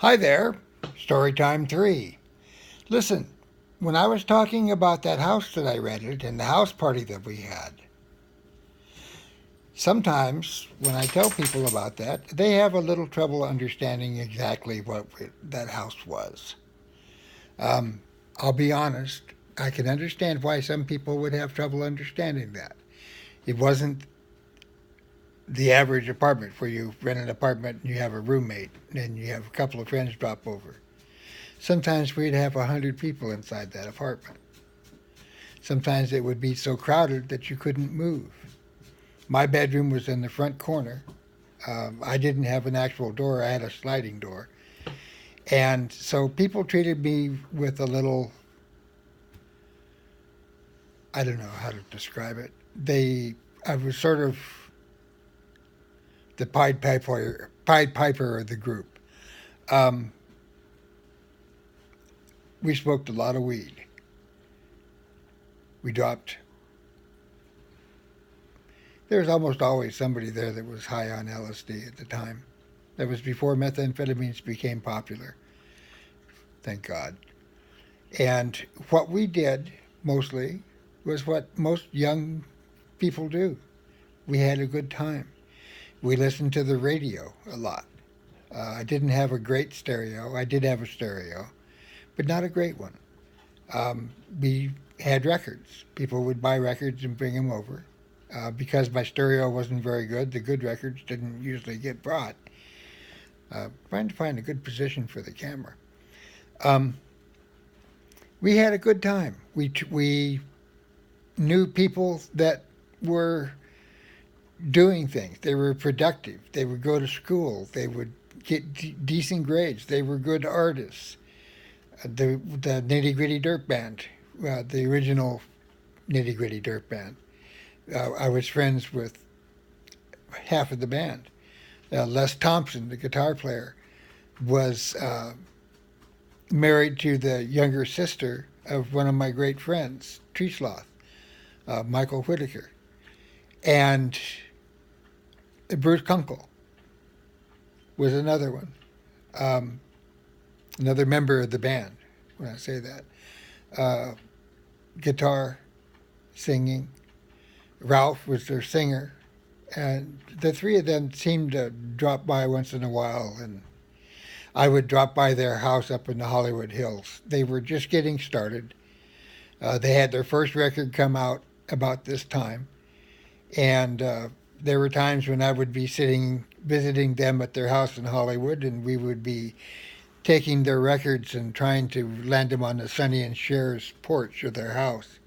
Hi there, Storytime 3. Listen, when I was talking about that house that I rented and the house party that we had, sometimes when I tell people about that, they have a little trouble understanding exactly what that house was. Um, I'll be honest, I can understand why some people would have trouble understanding that. It wasn't the average apartment where you rent an apartment and you have a roommate and you have a couple of friends drop over. Sometimes we'd have 100 people inside that apartment. Sometimes it would be so crowded that you couldn't move. My bedroom was in the front corner. I didn't have an actual door, I had a sliding door. And so people treated me with a little, I don't know how to describe it. I was sort of the Pied Piper of the group. Um, we smoked a lot of weed. We dropped. There was almost always somebody there that was high on LSD at the time. That was before methamphetamines became popular. Thank God. And what we did mostly was what most young people do. We had a good time. We listened to the radio a lot. I didn't have a great stereo. I did have a stereo, but not a great one. We had records. People would buy records and bring them over. Because my stereo wasn't very good, the good records didn't usually get brought. Trying to find a good position for the camera. Um, we had a good time. We knew people that were doing things. They were productive. They would go to school. They would get decent grades. They were good artists. The Nitty Gritty Dirt Band, the original Nitty Gritty Dirt Band. I was friends with half of the band. Les Thompson, the guitar player, was married to the younger sister of one of my great friends, Tree Sloth, Michael Whitaker. And Bruce Kunkel was another one, another member of the band, when I say that. Guitar, singing. Ralph was their singer. And the three of them seemed to drop by once in a while, and I would drop by their house up in the Hollywood Hills. They were just getting started. They had their first record come out about this time, and there were times when I would be visiting them at their house in Hollywood, and we would be taking their records and trying to land them on the Sonny and Cher's porch of their house,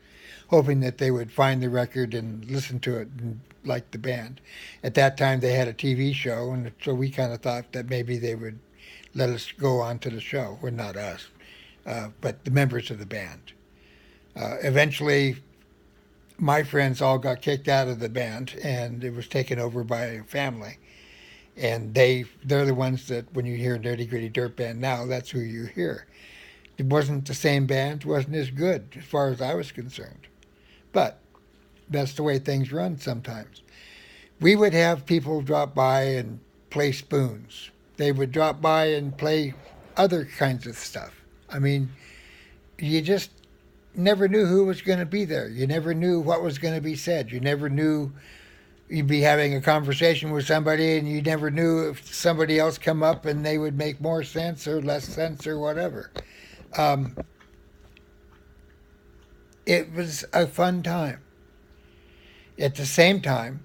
hoping that they would find the record and listen to it and like the band. At that time, they had a TV show, and so we kind of thought that maybe they would let us go on to the show. Well, not us, but the members of the band. Eventually, my friends all got kicked out of the band, and it was taken over by a family. And they're the ones that, when you hear Dirty Gritty Dirt Band now, that's who you hear. It wasn't the same band, wasn't as good as far as I was concerned. But that's the way things run sometimes. We would have people drop by and play spoons. They would drop by and play other kinds of stuff. I mean, you just never knew who was going to be there. You never knew what was going to be said. You never knew you'd be having a conversation with somebody, and you never knew if somebody else come up and they would make more sense or less sense or whatever. Um, it was a fun time. At the same time,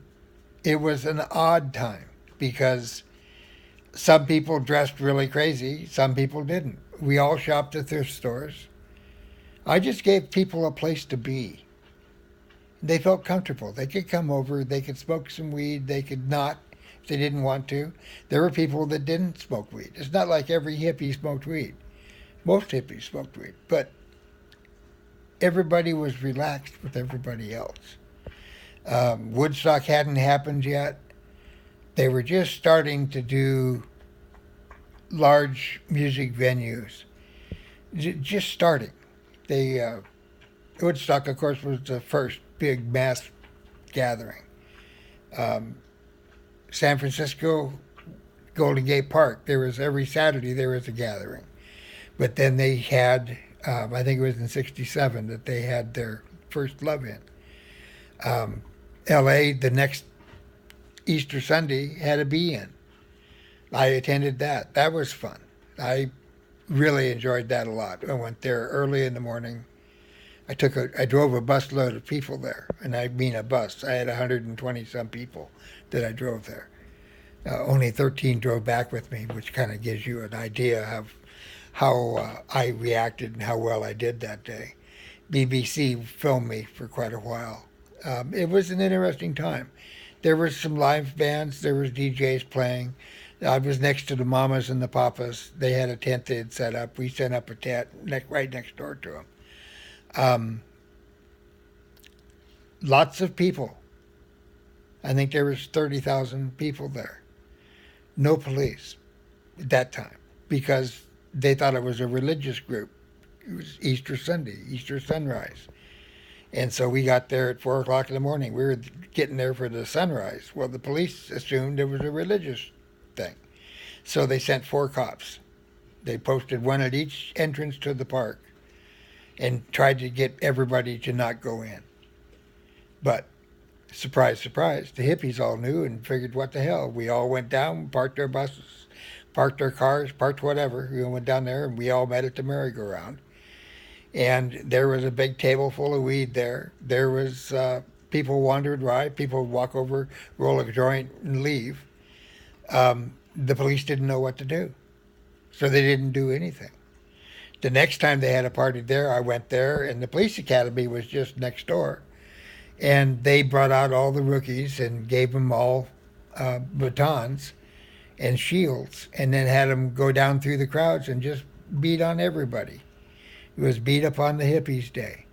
it was an odd time because some people dressed really crazy, some people didn't. We all shopped at thrift stores. I just gave people a place to be. They felt comfortable. They could come over, they could smoke some weed, they could not if they didn't want to. There were people that didn't smoke weed. It's not like every hippie smoked weed. Most hippies smoked weed, but everybody was relaxed with everybody else. Woodstock hadn't happened yet. They were just starting to do large music venues. Just starting. Woodstock, of course, was the first big mass gathering. San Francisco Golden Gate Park. There was every Saturday there was a gathering. But then they had, I think it was in '67 that they had their first love-in. L.A. the next Easter Sunday had a be-in. I attended that. That was fun. I really enjoyed that a lot. I went there early in the morning. I drove a busload of people there, and I mean a bus. I had 120 some people that I drove there. Only 13 drove back with me, which kind of gives you an idea of how I reacted and how well I did that day. BBC filmed me for quite a while. It was an interesting time. There were some live bands. There was DJs playing. I was next to the Mamas and the Papas. They had a tent they had set up. We set up a tent right next door to them. Lots of people. I think there was 30,000 people there. No police at that time because they thought it was a religious group. It was Easter Sunday, Easter sunrise. And so we got there at 4 o'clock in the morning. We were getting there for the sunrise. Well, the police assumed it was a religious thing. So they sent 4 cops. They posted one at each entrance to the park and tried to get everybody to not go in. But surprise, surprise, the hippies all knew and figured, what the hell? We all went down, parked our buses, parked our cars, parked whatever. We went down there and we all met at the merry-go-round. And there was a big table full of weed there. There was people wandered by. People would walk over, roll a joint, and leave. The police didn't know what to do, so they didn't do anything. The next time they had a party there, I went there, and the police academy was just next door. And they brought out all the rookies and gave them all batons and shields, and then had them go down through the crowds and just beat on everybody. It was beat up on the hippies day.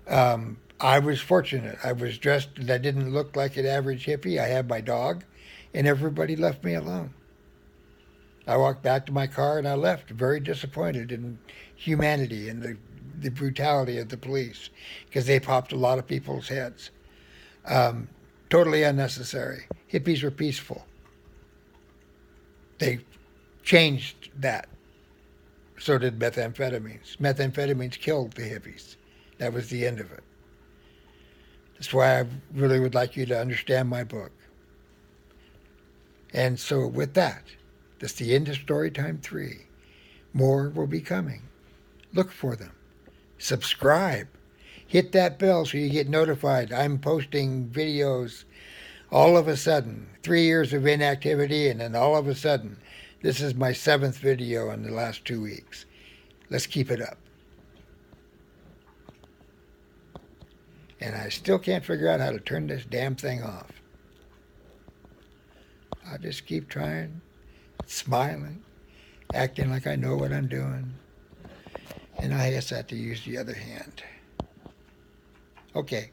I was fortunate. I was dressed, and I didn't look like an average hippie. I had my dog, and everybody left me alone. I walked back to my car and I left, very disappointed in humanity and the brutality of the police, because they popped a lot of people's heads. Totally unnecessary. Hippies were peaceful. They changed that. So did methamphetamines. Methamphetamines killed the hippies. That was the end of it. That's why I really would like you to understand my book. And so with that, that's the end of Storytime 3. More will be coming. Look for them. Subscribe. Hit that bell so you get notified. I'm posting videos all of a sudden. 3 years of inactivity, and then all of a sudden, this is my 7th video in the last 2 weeks. Let's keep it up. And I still can't figure out how to turn this damn thing off. I'll just keep trying, smiling, acting like I know what I'm doing. And I guess I have to use the other hand. Okay.